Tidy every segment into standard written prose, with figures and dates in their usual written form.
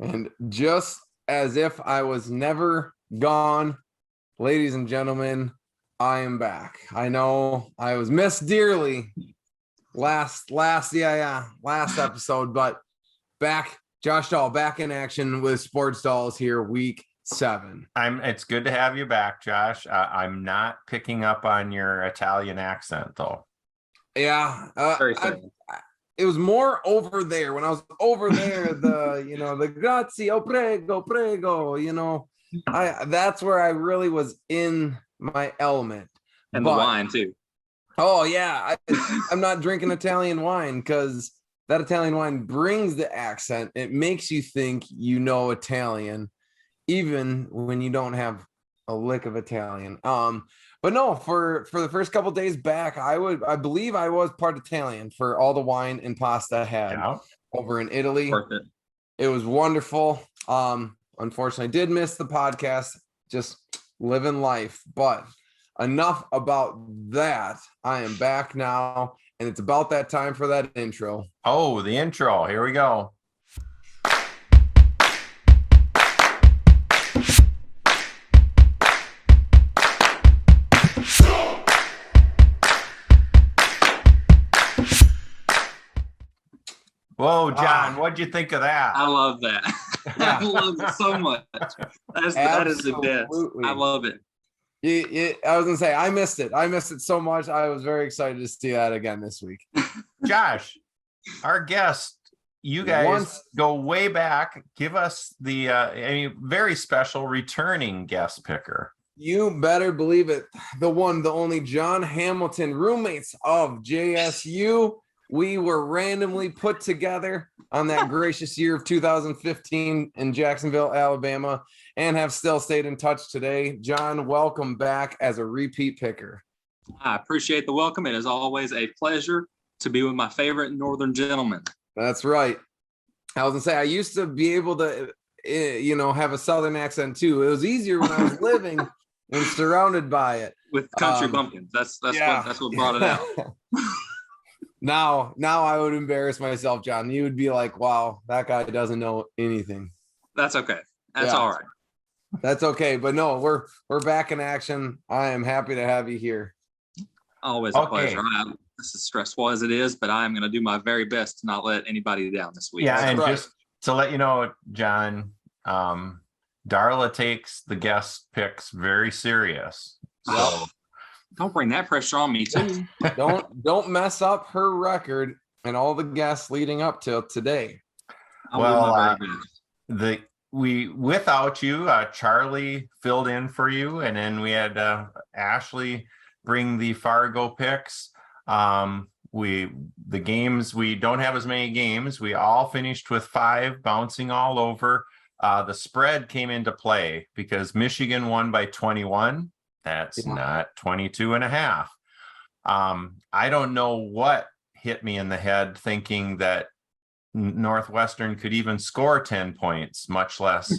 And just as if I was never gone, ladies and gentlemen, I am back. I know I was missed dearly last episode, but back, Josh Dahl back in action with Sports Dolls here, week 7. It's good to have you back, Josh. I'm not picking up on your Italian accent, though. Yeah, it was more over there. When I was over there, the grazie, oh prego, that's where I really was in my element. And the wine too. Oh yeah, I'm not drinking Italian wine because that Italian wine brings the accent. It makes you think you know Italian, even when you don't have a lick of Italian. But no, for the first couple days back, I believe I was part Italian for all the wine and pasta I had over in Italy. Perfect. It was wonderful. Unfortunately, I did miss the podcast, just living life. But enough about that. I am back now, and it's about that time for that intro. Oh, the intro. Here we go. Whoa, John, what'd you think of that? I love that. Yeah. I love it so much. That is the best. I love it. I was gonna say I missed it. I missed it so much. I was very excited to see that again this week. Josh, our guest, you guys go way back. Give us the a very special returning guest picker. You better believe it. The one, the only John Hamilton, roommates of JSU. We were randomly put together on that gracious year of 2015 in Jacksonville, Alabama, and have still stayed in touch today. John, welcome back as a repeat picker. I appreciate the welcome. It is always a pleasure to be with my favorite Northern gentleman. That's right. I was gonna say, I used to be able to, have a Southern accent too. It was easier when I was living and surrounded by it. With country bumpkins. That's what brought it out. Now I would embarrass myself, John. You would be like, wow, that guy doesn't know anything. That's okay. That's all right. That's okay. But no, we're back in action. I am happy to have you here. Always a pleasure. This is stressful as it is, but I am going to do my very best to not let anybody down this week. Yeah, and just to let you know, John, Darla takes the guest picks very serious. So don't bring that pressure on me too. Don't mess up her record and all the guests leading up till today. Without you, Charlie filled in for you, and then we had Ashley bring the Fargo picks. The games, we don't have as many games. We all finished with 5, bouncing all over. The spread came into play because Michigan won by 21. That's not 22.5. I don't know what hit me in the head thinking that Northwestern could even score 10 points, much less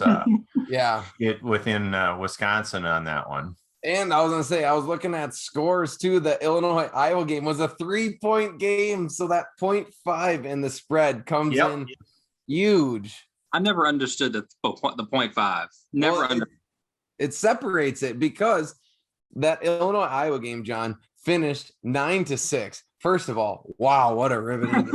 it within Wisconsin on that one. And I was going to say, I was looking at scores too. The Illinois-Iowa game was a 3-point game. So that 0.5 in the spread comes in huge. I never understood the 0.5. It separates it because that Illinois-Iowa game, John, finished 9-6. First of all, wow, what a riveting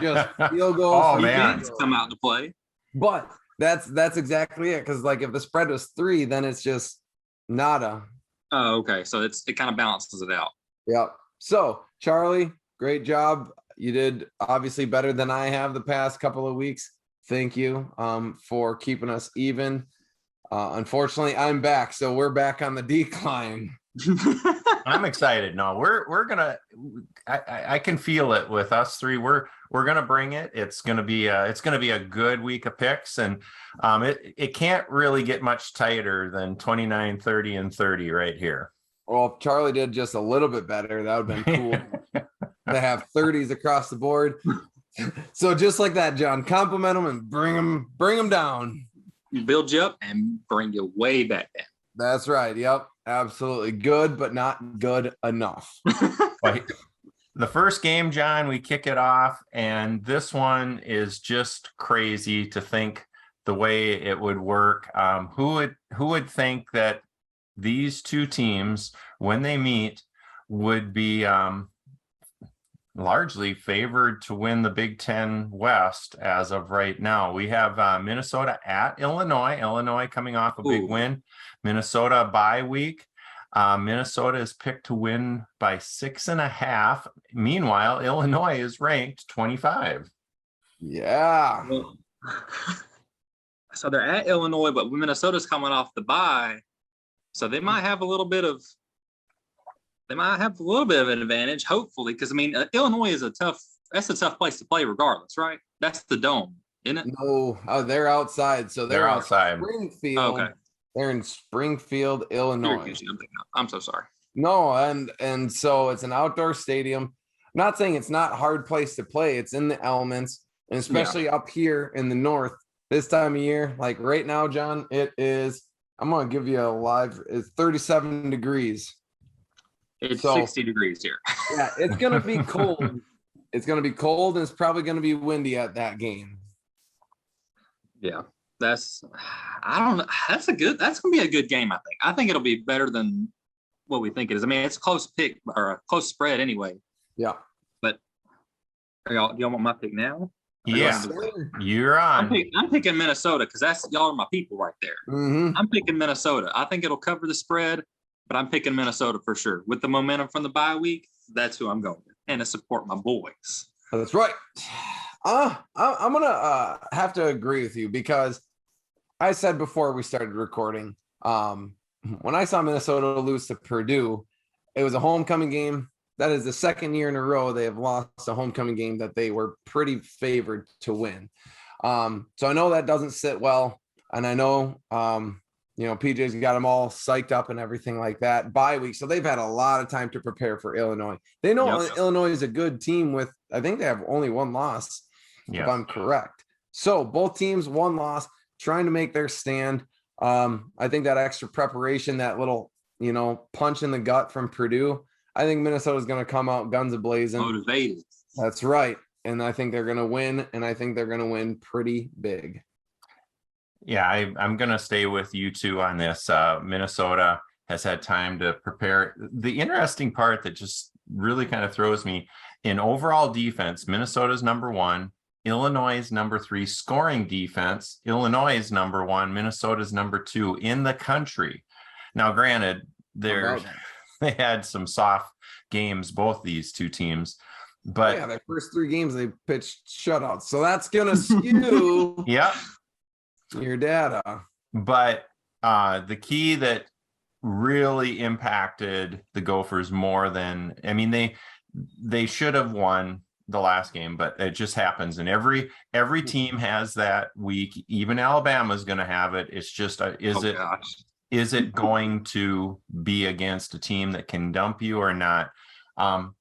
just field goals. Oh man, come out to play. But that's exactly it. Because like if the spread was 3, then it's just nada. Oh, okay. So it kind of balances it out. Yep. So Charlie, great job. You did obviously better than I have the past couple of weeks. Thank you for keeping us even. Unfortunately, I'm back, so we're back on the decline. I'm excited. No, we're gonna. I can feel it with us 3. We're gonna bring it. It's gonna be a good week of picks, and it can't really get much tighter than 29, 30, and 30 right here. Well, if Charlie did just a little bit better, that would have been cool to have 30s across the board. So just like that, John, compliment them and bring them down. Build you up and bring you way back down. That's right. Yep. Absolutely. Good, but not good enough. The first game, John, we kick it off, and this one is just crazy to think the way it would work. Who would think that these two teams, when they meet, would be largely favored to win the Big Ten West as of right now? We have Minnesota at Illinois. Illinois coming off a big win. Minnesota bye week. Minnesota is picked to win by 6.5. Meanwhile, Illinois is ranked 25. Yeah. So they're at Illinois, but Minnesota's coming off the bye, so they might have a little bit of an advantage, hopefully, because I mean, Illinois is a tough place to play regardless, right? That's the Dome, isn't it? No, they're outside. So they're outside. Springfield. Okay. They're in Springfield, Illinois. I'm so sorry. No, and so it's an outdoor stadium. I'm not saying it's not a hard place to play. It's in the elements, and especially up here in the north this time of year, like right now, John, it is. I'm gonna give you a live. It's 37 degrees. It's 60 degrees here. Yeah, it's gonna be cold. It's gonna be cold, and it's probably gonna be windy at that game. Yeah, that's gonna be a good game. I think it'll be better than what we think it is. I mean, it's a close pick or a close spread anyway. Yeah, but do y'all want my pick now? Yeah, you're on. I'm picking Minnesota because y'all are my people right there. Mm-hmm. I'm picking Minnesota. I think it'll cover the spread, but I'm picking Minnesota for sure. With the momentum from the bye week, that's who I'm going with, and to support my boys. That's right. I'm gonna have to agree with you because I said before we started recording, when I saw Minnesota lose to Purdue, it was a homecoming game. That is the second year in a row they have lost a homecoming game that they were pretty favored to win. So I know that doesn't sit well, and I know PJ's got them all psyched up and everything like that. Bye week, so they've had a lot of time to prepare for Illinois. They know Illinois is a good team with, I think they have only one loss, if I'm correct. So both teams, one loss, trying to make their stand. I think that extra preparation, that little, punch in the gut from Purdue, I think Minnesota's going to come out guns a-blazing. Motivated. That's right. And I think they're going to win, and I think they're going to win pretty big. Yeah, I'm going to stay with you two on this. Minnesota has had time to prepare. The interesting part that just really kind of throws me, in overall defense, Minnesota's number 1, Illinois is number 3, scoring defense, Illinois is number 1, Minnesota's number 2 in the country. Now, granted, they had some soft games, both these two teams, but their first 3 games they pitched shutouts, so that's gonna skew your data. But the key that really impacted the Gophers more than, I mean, they should have won the last game, but it just happens, and every team has that week. Even Alabama's going to have it. It's just is it going to be against a team that can dump you or not?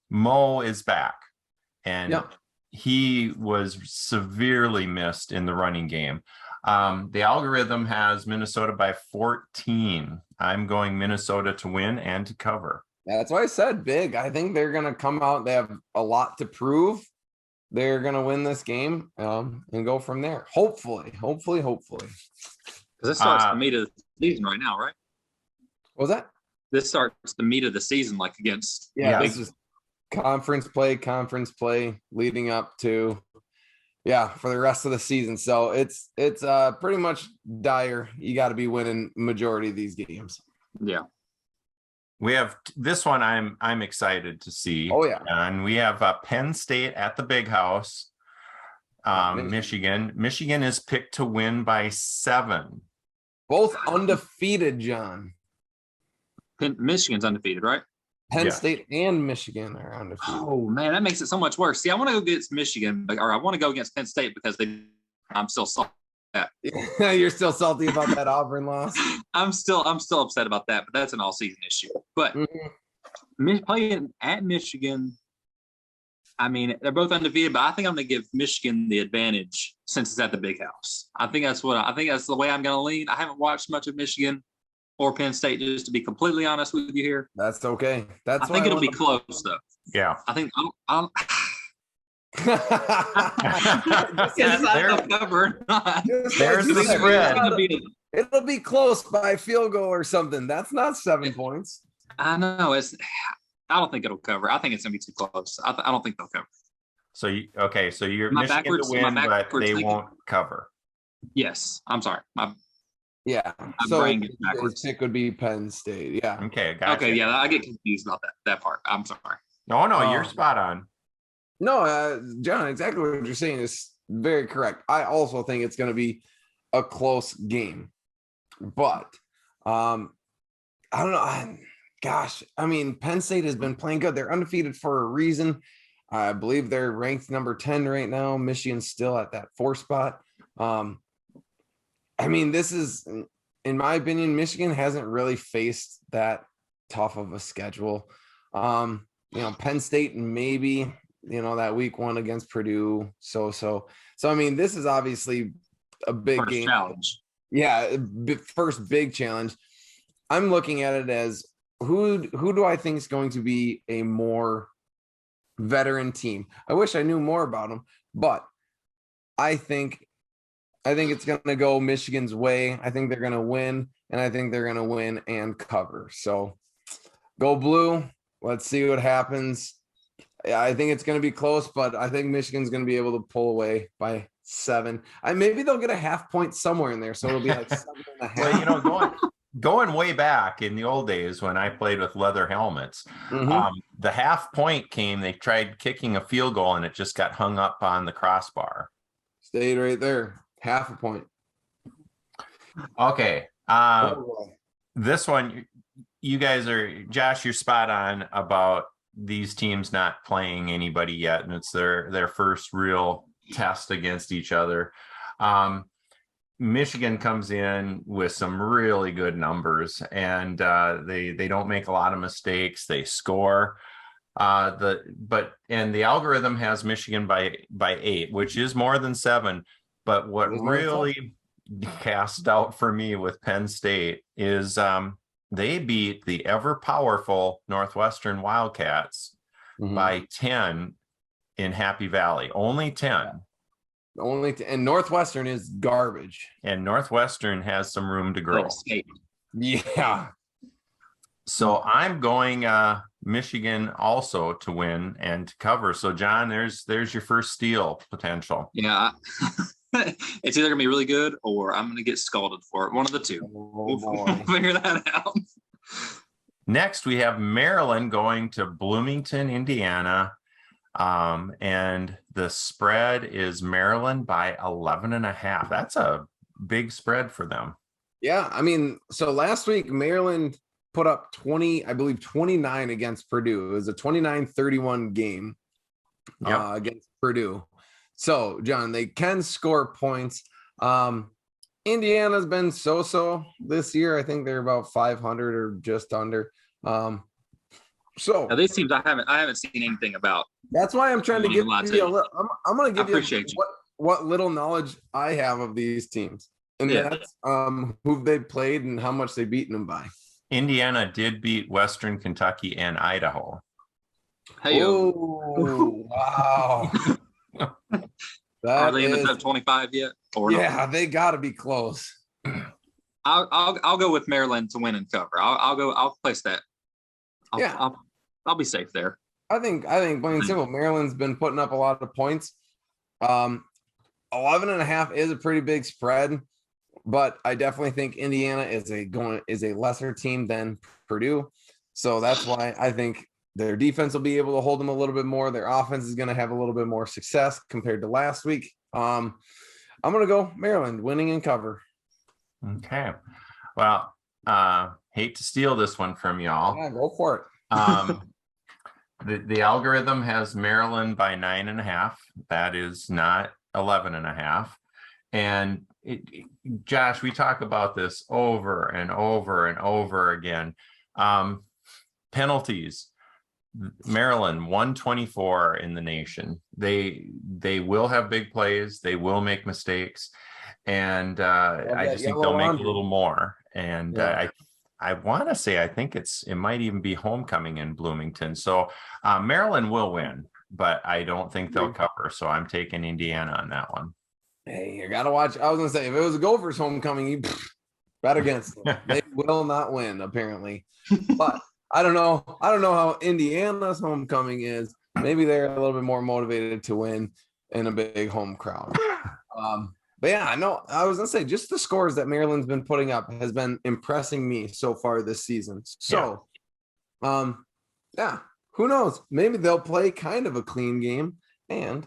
Mo is back, and he was severely missed in the running game. The algorithm has Minnesota by 14. I'm going Minnesota to win and to cover. That's why I said big. I think they're going to come out. They have a lot to prove. They're going to win this game and go from there. Hopefully. Because this starts the meat of the season right now, right? What was that? This starts the meat of the season, like against. Yeah, this is conference play leading up to, for the rest of the season. So it's pretty much dire. You got to be winning majority of these games. Yeah. We have this one I'm excited to see. Oh, yeah. And we have Penn State at the Big House. Michigan is picked to win by 7. Both undefeated, John. Michigan's undefeated, right? Penn State and Michigan are undefeated. Oh, man, that makes it so much worse. See, I want to go against Michigan, or I want to go against Penn State because I'm still salty. You're still salty about that Auburn loss? I'm still upset about that, but that's an all-season issue. But playing at Michigan, I mean, they're both undefeated, but I think I'm going to give Michigan the advantage since it's at the Big House. I think that's the way I'm going to lean. I haven't watched much of Michigan or Penn State, just to be completely honest with you here. That's okay. I think it'll be close, though. Yeah. I think Decide they'll cover or not. There's the spread. It'll be close by field goal or something. That's not 7 points. I know. I don't think it'll cover. I think it's gonna be too close. I don't think they'll cover. So you're My Michigan to win, but they won't cover. Yes, I'm sorry. Yeah. So his pick would be Penn State. Yeah. Okay, gotcha. Okay, yeah, I get confused about that part. I'm sorry. No, you're spot on. No, John, exactly what you're saying is very correct. I also think it's going to be a close game, but I don't know. Gosh, I mean, Penn State has been playing good. They're undefeated for a reason. I believe they're ranked number 10 right now. Michigan's still at that 4 spot. I mean, this is, in my opinion, Michigan hasn't really faced that tough of a schedule. Penn State maybe, that week 1 against Purdue. So, I mean, this is obviously a big First game. Challenge. Yeah. First big challenge. I'm looking at it as who do I think is going to be a more veteran team? I wish I knew more about them, but I think it's going to go Michigan's way. I think they're going to win, and I think they're going to win and cover. So go blue. Let's see what happens. I think it's going to be close, but I think Michigan's going to be able to pull away by 7. Maybe they'll get a half point somewhere in there. So it'll be like 7.5. Well, going way back in the old days when I played with leather helmets, the half point came, they tried kicking a field goal and it just got hung up on the crossbar. Stayed right there. Half a point. Okay. This one, you guys are, Josh, you're spot on about these teams not playing anybody yet, and it's their first real test against each other. Michigan comes in with some really good numbers, and they don't make a lot of mistakes. They score. The algorithm has Michigan by 8, which is more than 7. But what really cast out for me with Penn State is they beat the ever powerful Northwestern Wildcats by 10 in Happy Valley. Only 10. And Northwestern is garbage. And Northwestern has some room to grow. Yeah. So I'm going Michigan also to win and to cover. So John, there's your first steal potential. Yeah. It's either gonna be really good or I'm gonna get scalded for it. One of the two. We'll figure that out. Next, we have Maryland going to Bloomington, Indiana. And the spread is Maryland by 11.5. That's a big spread for them. Yeah. I mean, so last week, Maryland put up 29 against Purdue. It was a 29-31 game against Purdue. So, John, they can score points. Indiana's been so-so this year. I think they're about 500 or just under. So now, these teams I haven't seen anything about. That's why I'm trying to give you I'm going to give you what little knowledge I have of these teams. And that's who they've played and how much they've beaten them by. Indiana did beat Western Kentucky and Idaho. Hey, oh, wow. Are they in the top 25 yet? Or yeah, they got to be close. I'll go with Maryland to win and cover. I'll place that. I'll be safe there. I think plain and simple, Maryland's been putting up a lot of points. 11.5 is a pretty big spread, but I definitely think Indiana is a lesser team than Purdue. So that's why I think their defense will be able to hold them a little bit more. Their offense is going to have a little bit more success compared to last week. I'm going to go Maryland winning and cover. Okay. Well, hate to steal this one from y'all. Yeah, go for it. The algorithm has Maryland by 9.5. That is not 11.5. And Josh, we talk about this over and over and over again. Penalties. Maryland 124 in the nation. They will have big plays. They will make mistakes, and I just think they'll make a little more. And I want to say I think it might even be homecoming in Bloomington. So Maryland will win. but I don't think they'll cover. So I'm taking Indiana on that one. Hey, you gotta watch. I was gonna say if it was a Gophers homecoming, you bet against them. They will not win, apparently. But I don't know. I don't know how Indiana's homecoming is. Maybe they're a little bit more motivated to win in a big home crowd. But yeah, I know. I was gonna say just the scores that Maryland's been putting up has been impressing me so far this season. So, yeah, who knows? Maybe they'll play kind of a clean game and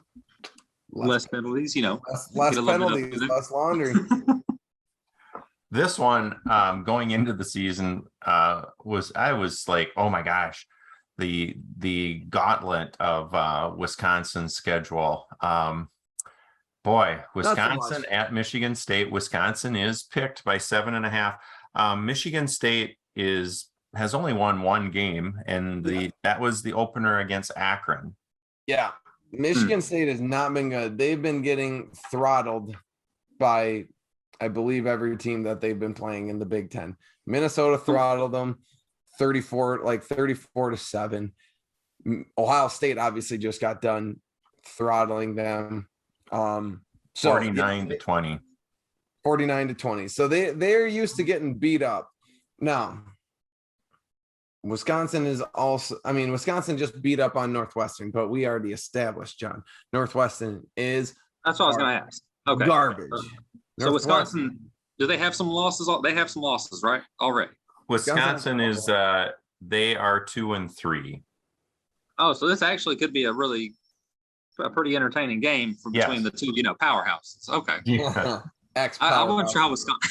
less penalties. less penalties, less laundry. This one, going into the season, I was like, oh my gosh, the gauntlet of Wisconsin's schedule. Boy, Wisconsin at Michigan State. Wisconsin is picked by 7.5. Michigan State has only won one game, and that was the opener against Akron. Yeah, Michigan State has not been good. They've been getting throttled by, I believe, every team that they've been playing in the Big Ten. Minnesota throttled them 34-7. Ohio State obviously just got done throttling them. 49-20. 49-20. So they're used to getting beat up. Now, Wisconsin just beat up on Northwestern, but we already established, John, Northwestern is that's what I was going to ask. Okay. Garbage. So Wisconsin, do they have some losses? They have some losses, right? Already. Wisconsin is they are 2-3. Oh, so this actually could be a pretty entertaining game between the two, powerhouses. Okay. Yeah. I wasn't sure how Wisconsin.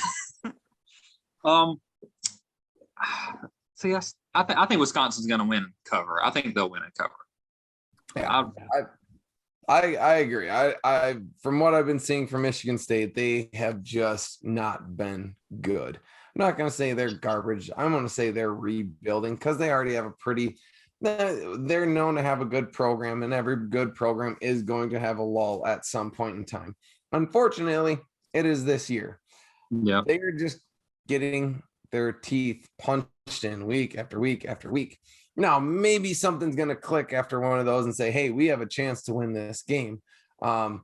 Yes, I think Wisconsin's going to win and cover. I think they'll win and cover. Yeah, I agree. I from what I've been seeing from Michigan State, they have just not been good. I'm not going to say they're garbage. I'm going to say they're rebuilding because they already have they're known to have a good program, and every good program is going to have a lull at some point in time. Unfortunately, it is this year. Yeah. They are just getting their teeth punched in week after week after week. Now, maybe something's going to click after one of those and say, hey, we have a chance to win this game. But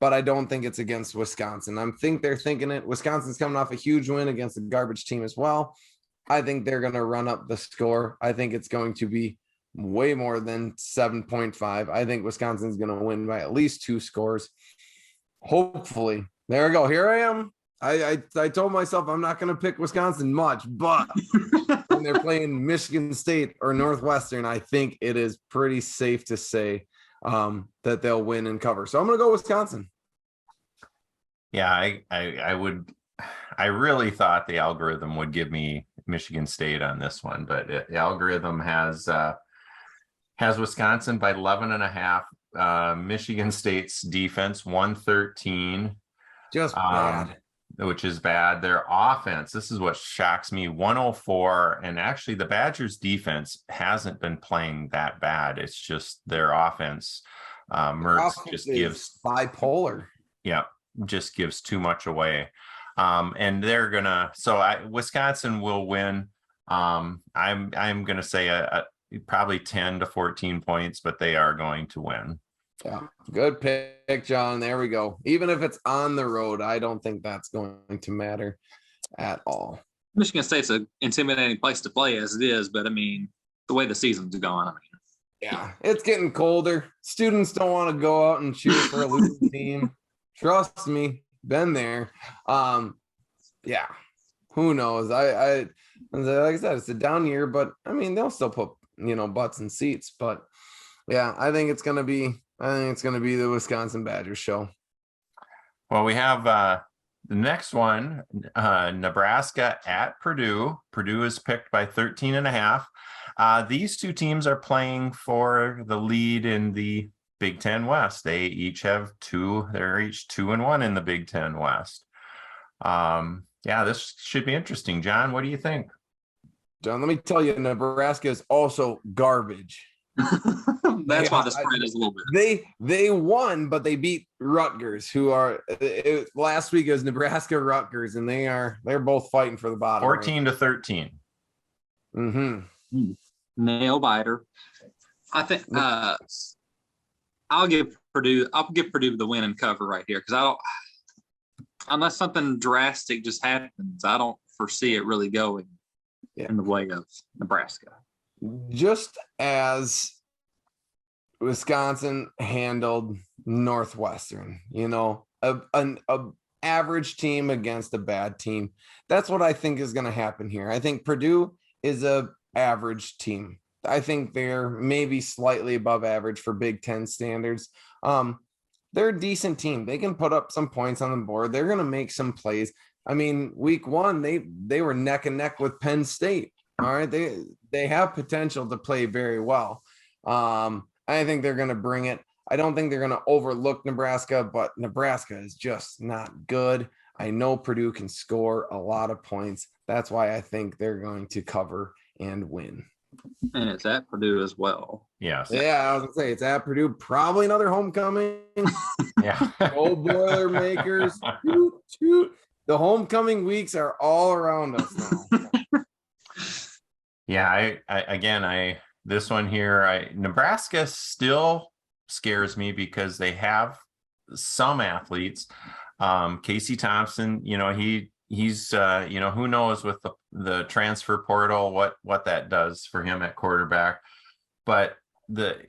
I don't think it's against Wisconsin. I think they're thinking it. Wisconsin's coming off a huge win against a garbage team as well. I think they're going to run up the score. I think it's going to be way more than 7.5. I think Wisconsin's going to win by at least 2 scores. Hopefully. There we go. Here I am. I told myself I'm not going to pick Wisconsin much, but when they're playing Michigan State or Northwestern, I think it is pretty safe to say that they'll win and cover. So I'm going to go Wisconsin. Yeah, I really thought the algorithm would give me Michigan State on this one, but the algorithm has Wisconsin by 11.5. Michigan State's defense 113. Just bad. Which is bad. Their offense, this is what shocks me, 104. And actually the Badgers defense hasn't been playing that bad. It's just their offense. Mertz just gives bipolar. Yeah, just gives too much away. And they're gonna, Wisconsin will win. I'm gonna say probably 10 to 14 points, but they are going to win. Yeah, good pick, John. There we go. Even if it's on the road, I don't think that's going to matter at all. Michigan State's an intimidating place to play as it is, but I mean, the way the season's going, yeah, it's getting colder. Students don't want to go out and cheer for a losing team. Trust me, been there. Yeah, who knows? I like I said, it's a down year, but I mean, they'll still put butts in seats. But yeah, I think it's gonna be the Wisconsin Badgers show. Well, we have the next one, Nebraska at Purdue. Purdue is picked by 13.5. These two teams are playing for the lead in the Big Ten West. They each have 2. They're each 2-1 in the Big Ten West. Yeah, this should be interesting. John, what do you think? John, let me tell you, Nebraska is also garbage. That's why the spread is a little bit. They won, but they beat Rutgers, who are last week it was Nebraska Rutgers, and they're both fighting for the bottom. 14-13. Mm-hmm. Nail biter. I think I'll give Purdue the win and cover right here because I don't, unless something drastic just happens, I don't foresee it really going in the way of Nebraska. Just as Wisconsin handled Northwestern, an average team against a bad team. That's what I think is going to happen here. I think Purdue is a average team. I think they're maybe slightly above average for Big Ten standards. They're a decent team. They can put up some points on the board. They're going to make some plays. I mean, week one, they were neck and neck with Penn State. All right. They have potential to play very well. I think they're going to bring it. I don't think they're going to overlook Nebraska, but Nebraska is just not good. I know Purdue can score a lot of points. That's why I think they're going to cover and win. And it's at Purdue as well. Yes. Yeah, I was going to say it's at Purdue. Probably another homecoming. Yeah. Go Boilermakers. Toot, toot. The homecoming weeks are all around us now. Yeah, this one here, Nebraska still scares me because they have some athletes. Casey Thompson, he's who knows with the transfer portal what that does for him at quarterback. But the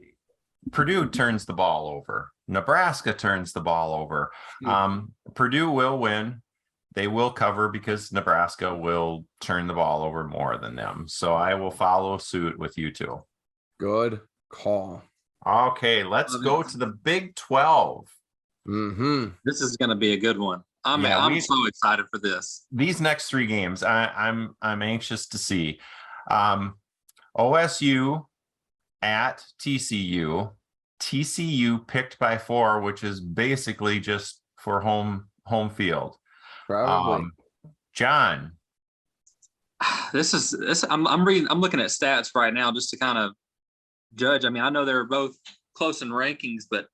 Purdue turns the ball over. Nebraska turns the ball over. Purdue will win. They will cover because Nebraska will turn the ball over more than them. So I will follow suit with you two. Good call. Okay, let's go to the Big 12. Mm-hmm. This is going to be a good one. I'm so excited for this. These next three games, I'm anxious to see. OSU at TCU. TCU picked by 4, which is basically just for home field. Probably. John. I'm looking at stats right now just to kind of judge. I mean, I know they're both close in rankings, but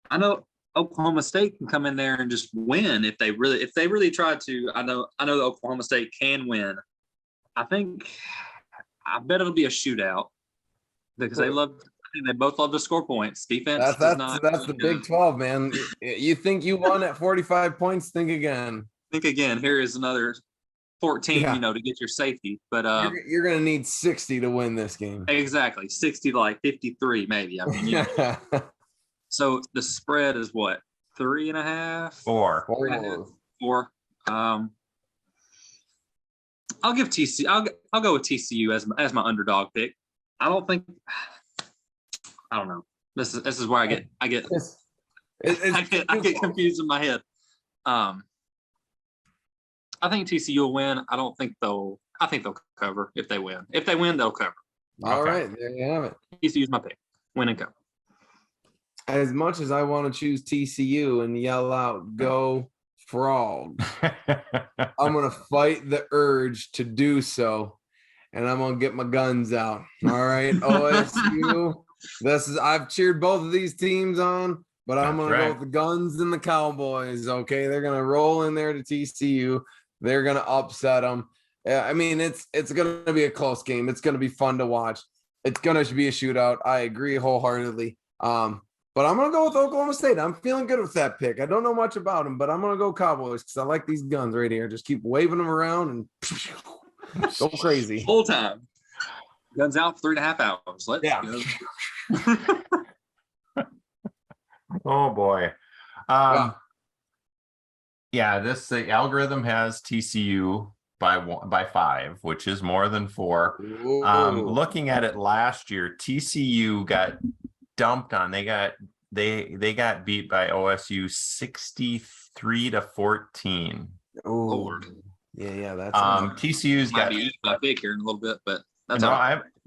I know Oklahoma State can come in there and just win if they really try to. I know that Oklahoma State can win. I bet it'll be a shootout because they both love to score points. Defense. That's the Big 12, man. You think you won at 45 points? Think again. Here is another 14. To get your safety. But you're gonna need 60 to win this game. Exactly, 60 to like 53, maybe. I mean, So the spread is what? 3.5? 4. 4. I'll give TCU. I'll go with TCU as my underdog pick. I don't know. This is where I get I get confused in my head. I think TCU will win. I think they'll cover if they win. If they win, they'll cover. All right, there you have it. TCU's my pick. Win and cover. As much as I want to choose TCU and yell out, "Go Frog," I'm going to fight the urge to do so, and I'm going to get my guns out. All right, OSU. I've cheered both of these teams on, but I'm going to go with the guns and the Cowboys. Okay, they're going to roll in there to TCU. They're going to upset them. I mean, it's going to be a close game. It's going to be fun to watch. It's going to be a shootout. I agree wholeheartedly. But I'm going to go with Oklahoma State. I'm feeling good with that pick. I don't know much about them, but I'm going to go Cowboys because I like these guns right here. Just keep waving them around and go crazy. Whole time. Guns out for 3.5 hours. Let's go. Oh, boy. The algorithm has TCU by 5, which is more than 4. Looking at it last year, TCU got dumped on. They got beat by OSU 63-14. Oh Lord. Yeah, that's TCU's got my pick here in a little bit, but that's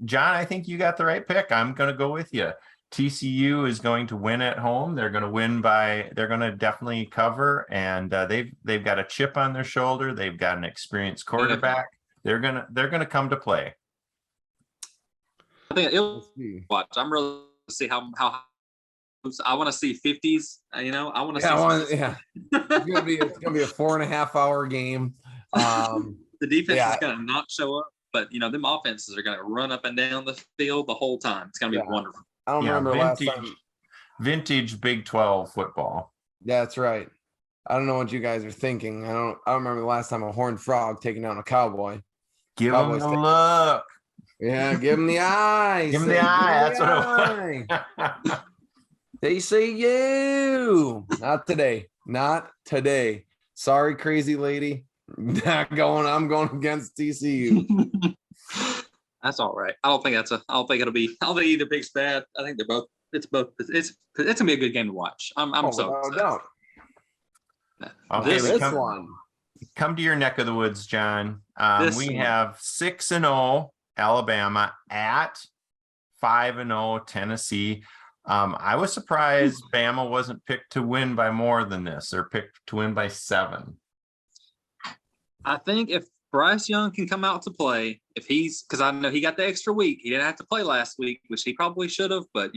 John, I think you got the right pick. I'm gonna go with you. TCU is going to win at home. They're going to definitely cover, and they've got a chip on their shoulder. They've got an experienced quarterback. They're gonna come to play. I think it'll watch. I'm really see how I want to see 50s. I want to see. It's gonna be a 4.5 hour game. The defense is gonna not show up, but them offenses are gonna run up and down the field the whole time. It's gonna be wonderful. I don't remember last time. vintage Big 12 football. That's right. I don't know what you guys are thinking. I don't remember the last time a horned frog taking down a cowboy. Give him Cowboys the look. Yeah, give him the eye. Give him Say, the eye. "Give That's him the what it was. They say you. Not today. Not today. Sorry, crazy lady. I'm going against TCU. That's all right. I don't think either pick's bad. I think it's gonna be a good game to watch. I'm so without a excited. doubt. Okay, This one. Come to your neck of the woods, John. We have 6-0 Alabama at 5-0 Tennessee. I was surprised Bama wasn't picked to win by more than this. They're picked to win by 7. I think if Bryce Young can come out to play, because I know he got the extra week. He didn't have to play last week, which he probably should have, but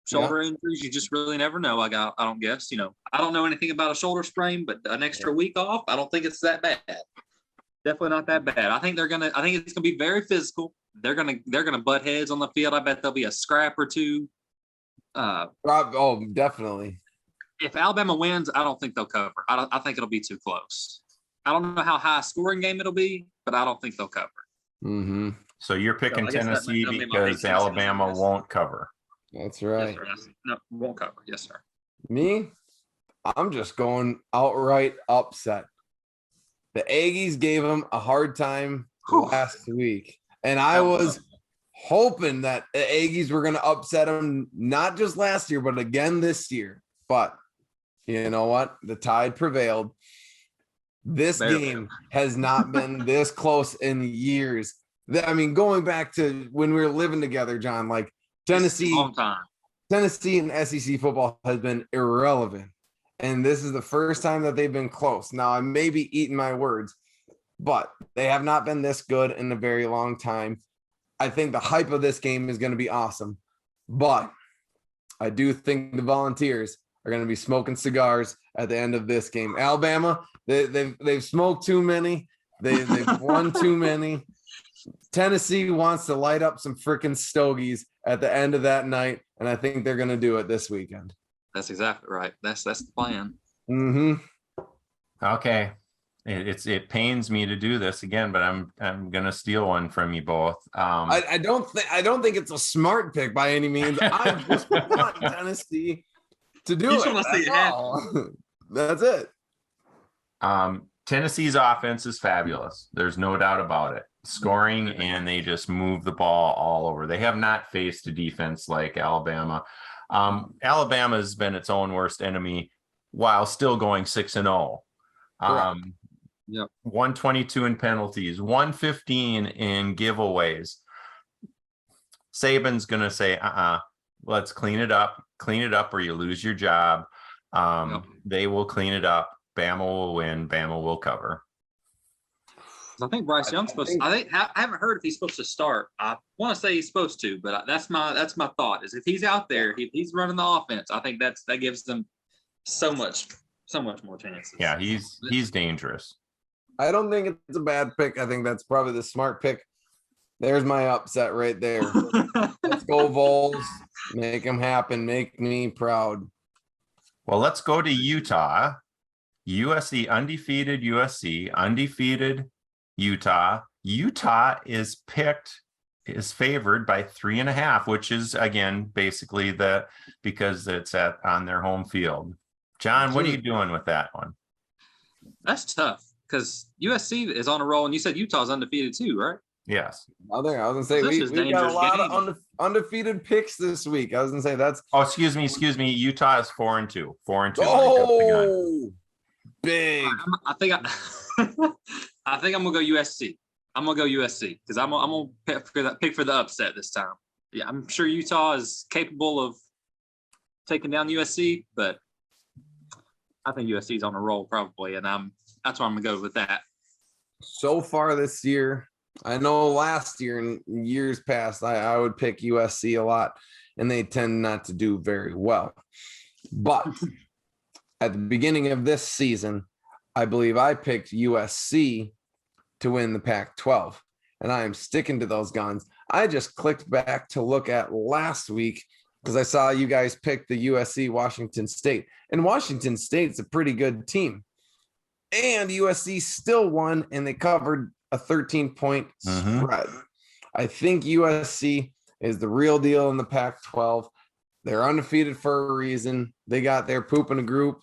shoulder injuries, you just really never know. I don't guess, I don't know anything about a shoulder sprain, but an extra week off, I don't think it's that bad. Definitely not that bad. I think it's gonna be very physical. They're gonna butt heads on the field. I bet there'll be a scrap or two. Definitely. If Alabama wins, I don't think they'll cover. I think it'll be too close. I don't know how high a scoring game it'll be, but I don't think they'll cover. Mm-hmm. So you're picking Tennessee because Alabama won't cover. That's right. Yes, sir. No, won't cover. Yes, sir. Me, I'm just going outright upset. The Aggies gave them a hard time last week, and I was hoping that the Aggies were going to upset them, not just last year, but again this year. But you know what? The tide prevailed. This game has not been this close in years. I mean, going back to when we were living together, John, like Tennessee and SEC football has been irrelevant. And this is the first time that they've been close. Now, I may be eating my words, but they have not been this good in a very long time. I think the hype of this game is going to be awesome. But I do think the Volunteers are going to be smoking cigars at the end of this game. Alabama, they've smoked too many. They've won too many. Tennessee wants to light up some freaking stogies at the end of that night, and I think they're going to do it this weekend. That's exactly right. That's the plan. Mm-hmm. Okay. It pains me to do this again, but I'm gonna steal one from you both. I don't think it's a smart pick by any means. I just want Tennessee to do it. That's it. Tennessee's offense is fabulous. There's no doubt about it. Scoring, and they just move the ball all over. They have not faced a defense like Alabama. Alabama has been its own worst enemy while still going 6-0. 122 in penalties, 115 in giveaways. Saban's gonna say, let's clean it up or you lose your job. They will clean it up. Bama will win. Bama will cover. I think Bryce Young's supposed to. I haven't heard if he's supposed to start. I want to say he's supposed to, but that's my thought. Is if he's out there, if he's running the offense, I think that gives them so much more chances. Yeah, he's dangerous. I don't think it's a bad pick. I think that's probably the smart pick. There's my upset right there. Let's go Vols. Make them happen. Make me proud. Well, let's go to Utah. USC, undefeated USC, undefeated Utah. Utah is favored by 3.5, which is, again, basically because it's on their home field. John, what are you doing with that one? That's tough because USC is on a roll, and you said Utah's undefeated too, right? Yes. I was gonna say we got a lot of undefeated picks this week. I was gonna say that's. Oh, excuse me. Utah is 4-2. 4-2. Oh, big. I think I'm gonna go USC. I'm gonna go USC because I'm gonna pick for the upset this time. Yeah, I'm sure Utah is capable of taking down USC, but I think USC's on a roll probably, and that's why I'm gonna go with that. So far this year, I know last year and years past, I would pick USC a lot, and they tend not to do very well. But at the beginning of this season, I believe I picked USC to win the Pac-12, and I am sticking to those guns. I just clicked back to look at last week because I saw you guys pick the USC Washington State, and Washington State's a pretty good team. And USC still won, and they covered a 13-point spread. I think USC is the real deal in the Pac-12. They're undefeated for a reason. They got their poop in a group.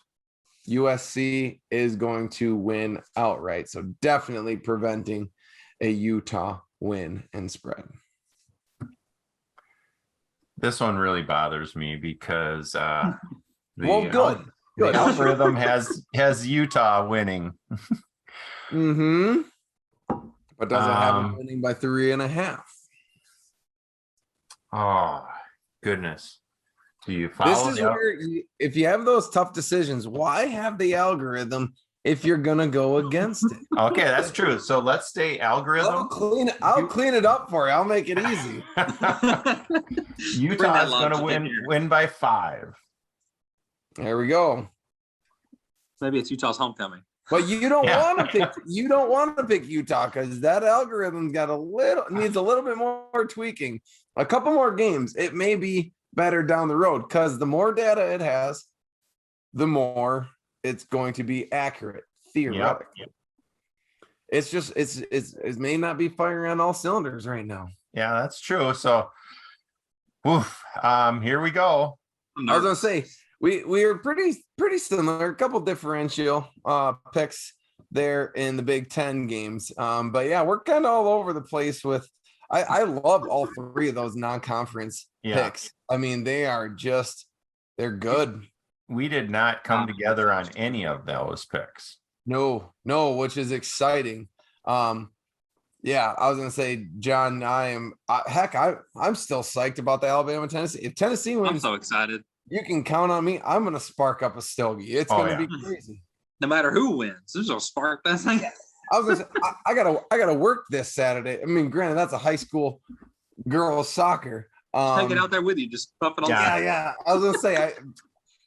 USC is going to win outright. So definitely preventing a Utah win and spread. This one really bothers me because the Good. algorithm has Utah winning. But doesn't have them winning by 3.5. Oh, goodness. Do you follow? This is where, if you have those tough decisions, why have the algorithm if you're going to go against it? Okay, that's true. So let's stay algorithm. I'll clean it up for you. I'll make it easy. Utah is going to win by 5. There we go. Maybe it's Utah's homecoming. But you don't want to pick Utah because that algorithm's got needs a little bit more tweaking. A couple more games, it may be better down the road because the more data it has, the more it's going to be accurate theoretically. Yep. It's just it may not be firing on all cylinders right now. Yeah, that's true. So, here we go. I was gonna say we are pretty similar. A couple differential picks there in the Big Ten games. But yeah, we're kind of all over the place with. I love all 3 of those non-conference picks. I mean, they're good. We did not come together on any of those picks. No, which is exciting. Yeah, I was gonna say, John, I'm still psyched about the Alabama Tennessee. If Tennessee wins, I'm so excited. You can count on me. I'm gonna spark up a stogie. It's gonna be crazy. No matter who wins, there's a spark that thing. I was gonna say, I gotta work this Saturday. I mean, granted, that's a high school girls soccer. Take it out there with you. Just puff it on. Yeah. I was gonna say,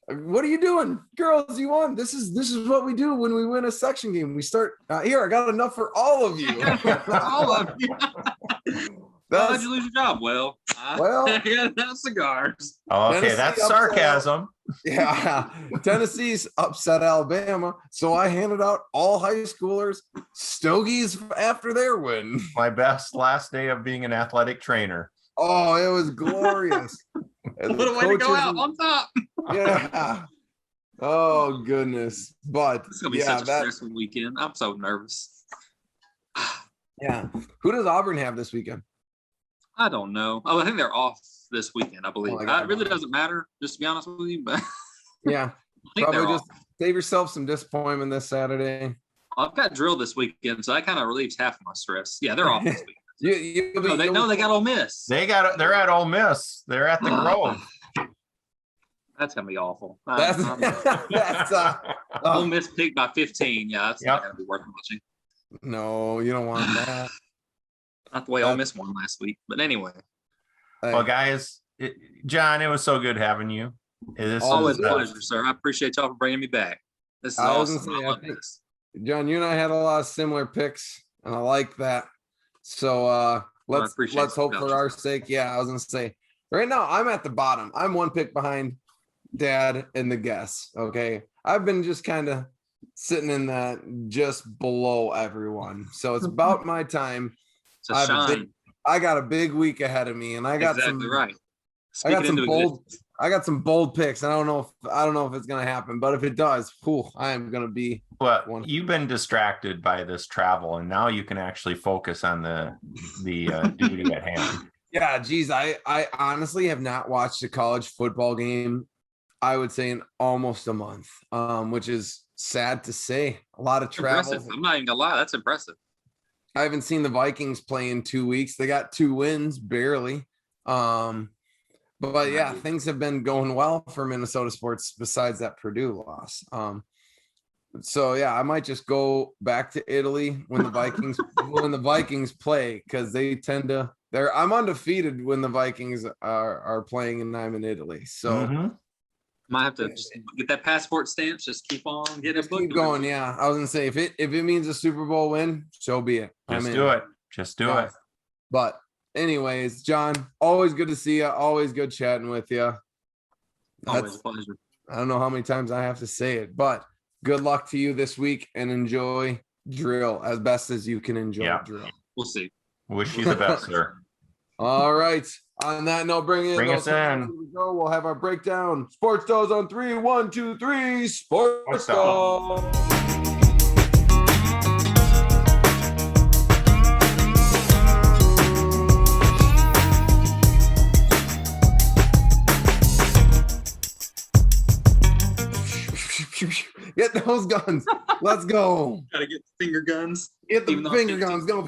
what are you doing, girls? You won. This is what we do when we win a section game. We start here. I got enough for all of you. All of you. How'd you lose your job? Well, I got cigars. Okay, Tennessee that's sarcasm. Yeah, Tennessee's upset Alabama, so I handed out all high schoolers stogies after their win. My best last day of being an athletic trainer. Oh, it was glorious. What a way to go out on top. Yeah. Oh goodness, but it's gonna be such a stressful weekend. I'm so nervous. Yeah. Who does Auburn have this weekend? I don't know. Oh, I think they're off this weekend, I believe. It really doesn't matter, just to be honest with you. But yeah, probably just save yourself some disappointment this Saturday. I've got drill this weekend, so that kind of relieves half of my stress. Yeah, they're off this weekend. They got Ole Miss. They're at Ole Miss. They're at the Grove. That's gonna be awful. That's Ole Miss picked by 15. Yeah, that's not gonna be worth watching. No, you don't want that. Not the way Ole Miss won last week, but anyway. Well, guys, John, it was so good having you. Always a pleasure, sir. I appreciate y'all for bringing me back. This is awesome. I love this. John, you and I had a lot of similar picks, and I like that. So let's hope for our sake. Yeah, I was gonna say right now I'm at the bottom. I'm 1 pick behind Dad and the guess. Okay, I've been just kind of sitting in that just below everyone. So it's about my time. I got a big week ahead of me, and I got I got some bold picks. I don't know if it's gonna happen, but if it does, I am gonna be. But you've been distracted by this travel, and now you can actually focus on the duty at hand. Yeah, geez, I honestly have not watched a college football game, I would say, in almost a month, which is sad to say. A lot of travel. Impressive. I'm not even gonna lie, that's impressive. I haven't seen the Vikings play in 2 weeks. They got 2 wins, barely. But yeah, things have been going well for Minnesota sports besides that Purdue loss. So yeah, I might just go back to Italy when the Vikings play, because they tend to. I'm undefeated when the Vikings are playing, and I'm in Italy. So might have to just get that passport stamp. Just keep on getting a book. Keep going. Yeah, I was gonna say if it means a Super Bowl win, so be it. Just do it. Just do it. But anyways, John, always good to see you. Always good chatting with you. Always a pleasure. I don't know how many times I have to say it, but good luck to you this week and enjoy drill as best as you can enjoy drill. We'll see. Wish you the best, sir. All right. On that note, bring us in. Here we go. We'll have our breakdown. Sports Dogs on 3. 1, 2, 3. Sports Dogs. Get those guns. Let's go. Gotta get finger guns. Get the finger guns. Go.